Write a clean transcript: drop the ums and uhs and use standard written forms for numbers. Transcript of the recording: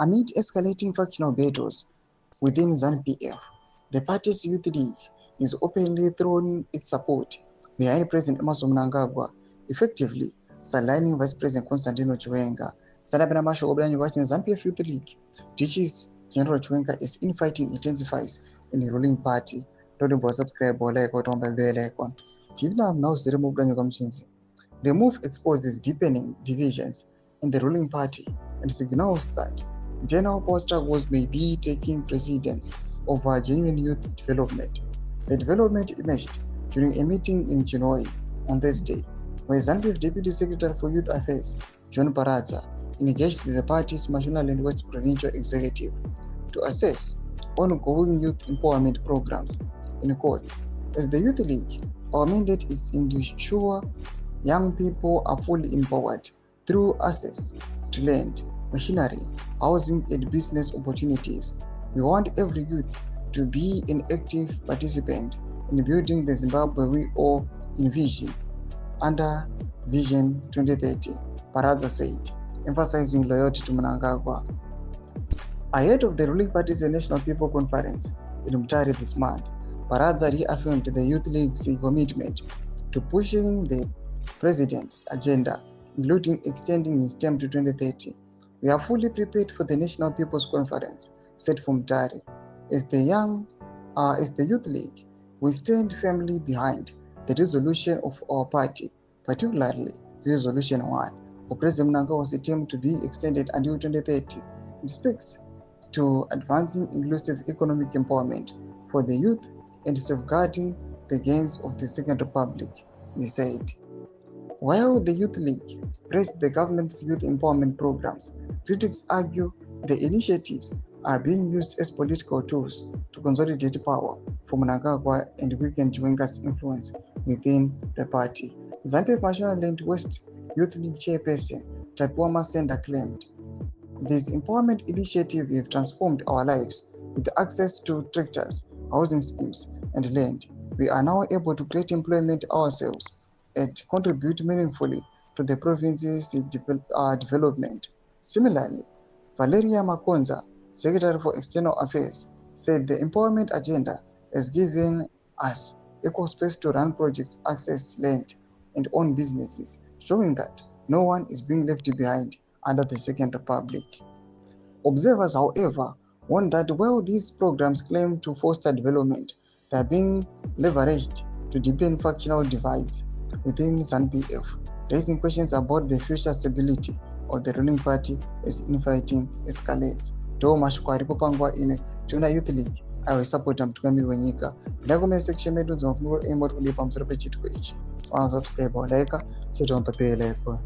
Amid escalating factional battles within ZANU-PF, the party's youth league is openly throwing its support behind President Emmerson Mnangagwa, effectively sidelining Vice President Constantino Chiwenga. Sadabena Masho Obranyi watching ZANU-PF Youth League teaches General Chiwenga as infighting intensifies in the ruling party. Don't subscribe or like or turn the bell icon. The move exposes deepening divisions in the ruling party and signals that internal power struggles may be taking precedence over genuine youth development. The development emerged during a meeting in Chinoy on Thursday, where ZANU-PF Deputy Secretary for Youth Affairs, John Baraza, engaged the party's Mashonaland West Provincial Executive to assess ongoing youth empowerment programs. In quotes, as the Youth League, our mandate is to ensure young people are fully empowered through access to land, machinery, housing, and business opportunities. We want every youth to be an active participant in building the Zimbabwe we all envision under Vision 2030, Baraza said, emphasizing loyalty to Mnangagwa. Ahead of the ruling party's National People Conference in Mutare this month, Baraza reaffirmed the Youth League's commitment to pushing the president's agenda, including extending his term to 2030. We are fully prepared for the National People's Conference, said from Mutare. As the Youth League, we stand firmly behind the resolution of our party, particularly Resolution 1, for President Mnangagwa's term to be extended until 2030. It speaks to advancing inclusive economic empowerment for the youth and safeguarding the gains of the Second Republic, he said. While the Youth League praised the government's youth empowerment programs, critics argue the initiatives are being used as political tools to consolidate power for Mnangagwa and weaken Chiwenga's influence within the party. ZANU-PF Mashonaland West Youth League chairperson Tapiwa Masenda claimed, "These empowerment initiatives have transformed our lives with access to tractors, housing schemes, and land. We are now able to create employment ourselves and contribute meaningfully to the province's development." Similarly, Valeria Makonza, Secretary for External Affairs, said the empowerment agenda has given us equal space to run projects, access land, and own businesses, showing that no one is being left behind under the Second Republic. Observers, however, warn that while these programs claim to foster development, they are being leveraged to deepen factional divides within ZANU-PF, raising questions about the future stability of the ruling party as infighting escalates. Toma Shkwari Popangwa in Tuna Youth League, I support mtukamiri wenyika. Bila comment section medu zamafungulo aimbo tukulipa msoro pechituko ichi. So subscribe or like, cheto on the bell icon.